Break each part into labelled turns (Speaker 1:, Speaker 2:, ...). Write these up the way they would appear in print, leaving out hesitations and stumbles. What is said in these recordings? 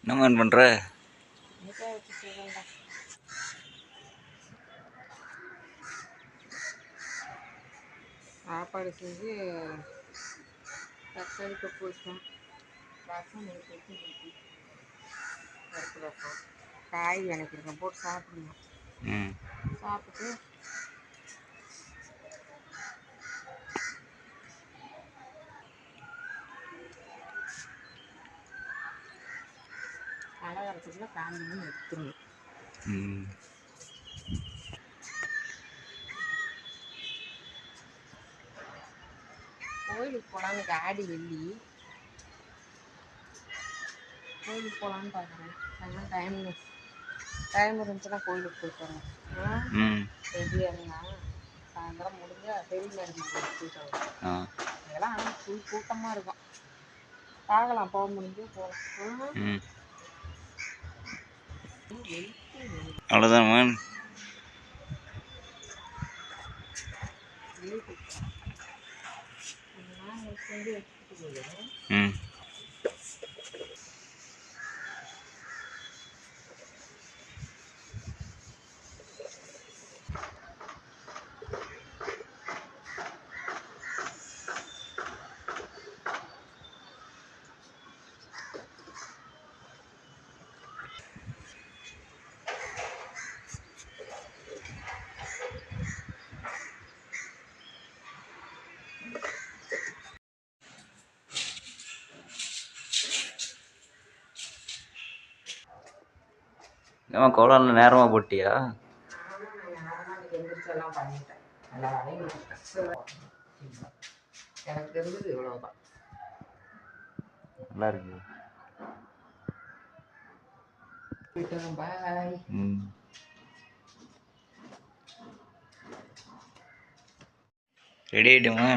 Speaker 1: என்னம்மா பண்ணுற?
Speaker 2: சாப்பாடு செஞ்சு தக்காளி தொக்கு வச்சோம். ரசம் பருப்பு ரசம் காய் வணக்கிருக்கேன் போட்டு சாப்பிடணும். சாப்பிட்டு அழகரத்துக்குள்ள காஞ்சி எடுத்துருணும். கோயிலுக்கு போகலான்னு ஆடி வெள்ளி கோயிலுக்கு போகலான்னு பார்க்குறேன். அதெல்லாம் டைம் இருந்துச்சுன்னா கோயிலுக்கு போயிட்டு வரேன். ரெடியாக இருந்தா சாயந்தரம் முடிஞ்சா பெரிய கோயிலுக்கு போயிட்டு வரேன். அதெல்லாம் ஆனால் ஃபுல் கூட்டமாக இருக்கும். பார்க்கலாம், போக முடிஞ்சு போகலாம்.
Speaker 1: அவ்வளோதான் மேம். ஏமா கோலானில் நேரமாக போட்டியா?
Speaker 2: எனக்கு தெரிஞ்சது இவ்வளவுதான்.
Speaker 1: நல்லா இருக்கு.
Speaker 2: பாய்.
Speaker 1: ரெடி ஆகிட்டோமா?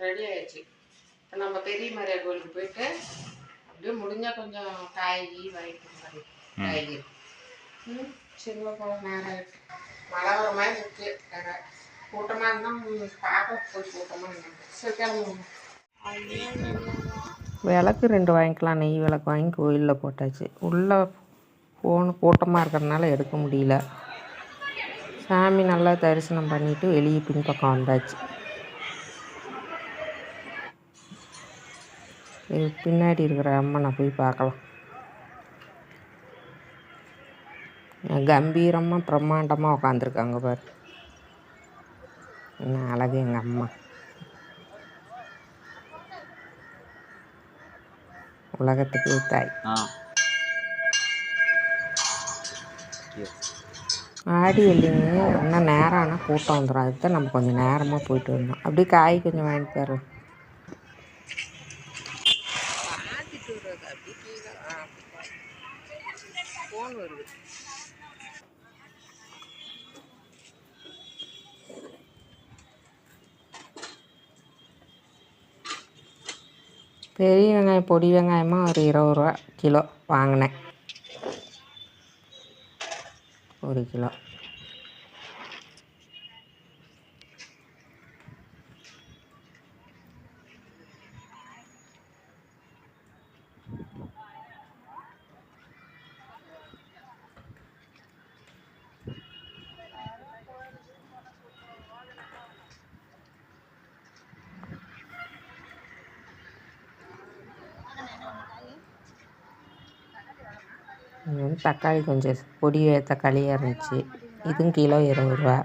Speaker 2: ரெடி ஆயிடுச்சு. இப்போ நம்ம பெரிய மரியா கோயிலுக்கு போயிட்டு அப்படியே முடிஞ்சால் கொஞ்சம் காய்கறி வாங்கிட்டு காய்கறி சிறுவ குளம் நேரம் ஆகிடுச்சு. மழை வர மாதிரி இருக்கு. கூட்டமாக இருந்தால் பார்க்க போய் கூட்டமாக இருந்தாங்க. விளக்கு 2 வாங்கிக்கலாம். நெய் விளக்கு வாங்கி கோயிலில் போட்டாச்சு. உள்ளே கூட்டமாக இருக்கிறதுனால எடுக்க முடியல. சாமி நல்லா தரிசனம் பண்ணிவிட்டு வெளியே பின்பக்கம் வந்தாச்சு. பின்னாடி இருக்கிற அம்மனை போய் பார்க்கலாம். கம்பீரமாக பிரம்மாண்டமாக உட்காந்துருக்காங்க பாரு. என்ன அழகு எங்கள் அம்மா. உலகத்துக்கு தாய். ஆடி வெள்ளிங்க இன்னும் நேரம் ஆனால் கூட்டம் வந்துடும். அதுதான் நம்ம கொஞ்சம் நேரமாக போயிட்டு வந்தோம். அப்படியே காய் கொஞ்சம் வாங்கிட்டு போயிடலாம். ஃபோன் வருது. பெரிய வெங்காயம் பொடி வெங்காயமாக ஒரு 20 ரூபா கிலோ வாங்கினேன். 1 கிலோ. தக்காளி கொஞ்சம் பொடி தக்காளியாக இருந்துச்சு. இதுவும் கிலோ 20 ரூபா.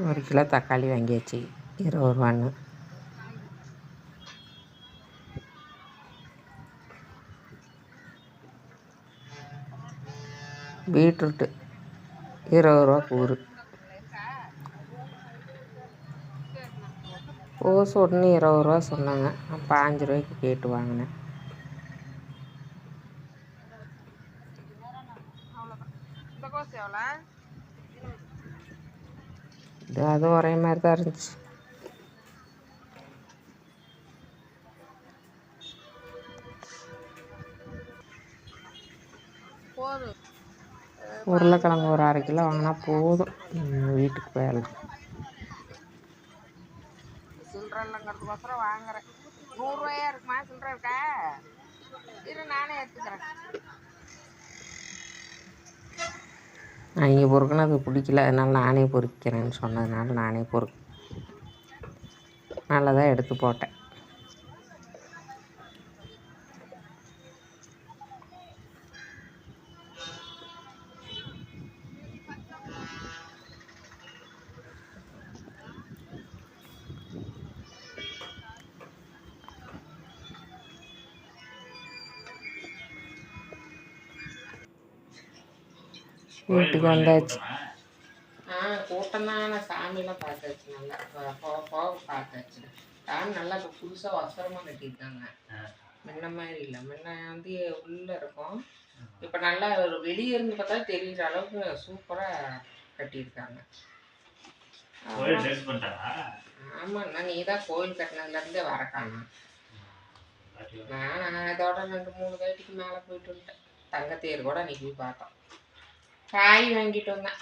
Speaker 2: ஒரு கிலோ தக்காளி வாங்கியாச்சு 20 ரூபான்னு. பீட்ரூட்டு 20 ரூபா கூறு. கோஸ் ஒன்று 20 ரூபா சொன்னாங்க. நான் 5 ரூபாய்க்கு கேட்டு வாங்கினேன். இது அதுவும் ஒரே மாதிரி தான் இருந்துச்சு. உருளைக்கிழங்கு ஒரு 1/2 கிலோ வாங்கினா போதும். வீட்டுக்கு போயிடலாம். சில்லறங்கிறதுக்கோசரம் வாங்குறேன். 100 ரூபாயா இருக்குமா? சில்லற இருக்கா? இரு நானே எடுத்துக்கிறேன். அவங்க பொறுக்குனது பிடிக்கல, அதனால நானே பொறுக்கிறேன்னு சொன்னதுனால நானே நல்லதாக எடுத்து போட்டேன். வீட்டுக்கு வந்தாச்சு. கூட்டம் தான். சாமியெல்லாம் பார்த்தாச்சு. நல்லா போக பார்த்தாச்சு. நல்லா இப்போ புதுசாக வசரமாக கட்டியிருக்காங்க. முன்ன மாதிரி இல்லை. முன்ன வந்து உள்ளே இருக்கும். இப்போ நல்லா ஒரு வெளியே இருந்து பார்த்தா தெரிகிற அளவுக்கு சூப்பராக கட்டியிருக்காங்க. ஆமாண்ணா, நீ தான் கோயில் கட்டினதுலேருந்தே வரக்கானா. நான் இதோட 2-3 கைட்டுக்கு மேலே போயிட்டு வந்துட்டேன். தங்கத்தேர் கூட அன்றைக்கி போய் பார்த்தோம். காய் வாங்கிட்டு வந்தேன்.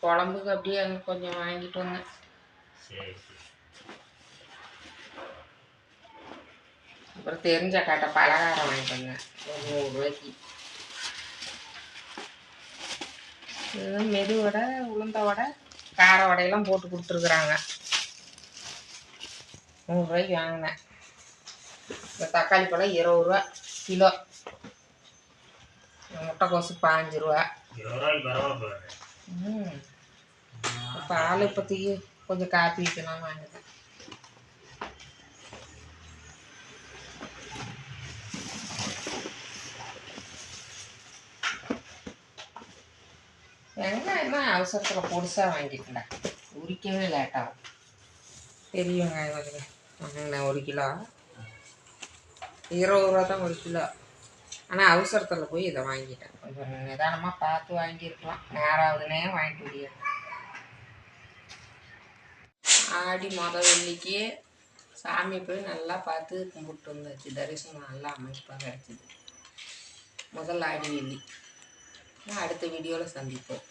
Speaker 2: குழம்புக்கு அப்படியே அங்கே கொஞ்சம் வாங்கிட்டு வந்தேன். அப்புறம் தெரிஞ்ச காட்ட பலகாரம் வாங்கிட்டு வந்தேன். ஒரு 100 ரூபாய்க்கு. மெது வடை, உளுந்த வடை, கார வடையெல்லாம் போட்டு கொடுத்துருக்குறாங்க. 100 ரூபாய்க்கு வாங்கினேன். இந்த தக்காளி பழம் 20 ரூபா கிலோ. முட்டைக்கோசு 5 ரூபா. பால் இப்போதைக்கு கொஞ்சம் காப்பி வைக்கலாம்னு வாங்கிட்டேன். வெங்காயம்னா அவசரத்தில் பொடிசாக வாங்கிட்டேன். உரிக்கவே லேட்டாகும். பெரிய வெங்காயம் வாங்கினேன் 1 கிலோ. 20 ரூபா தான் 1 கிலோ. ஆனால் அவசரத்தில் போய் இதை வாங்கிட்டேன். கொஞ்சம் நிதானமாக பார்த்து வாங்கியிருக்கலாம். நேராவதுனே வாங்கிட்டு முடியாது. ஆடி வெள்ளிக்கு சாமி போய் நல்லா பார்த்து கும்பிட்டு வந்தாச்சு. தரிசனம் நல்லா அமைப்பாக கிடச்சிது. முதல் ஆடி வெள்ளி. அடுத்த வீடியோவில் சந்திப்போம்.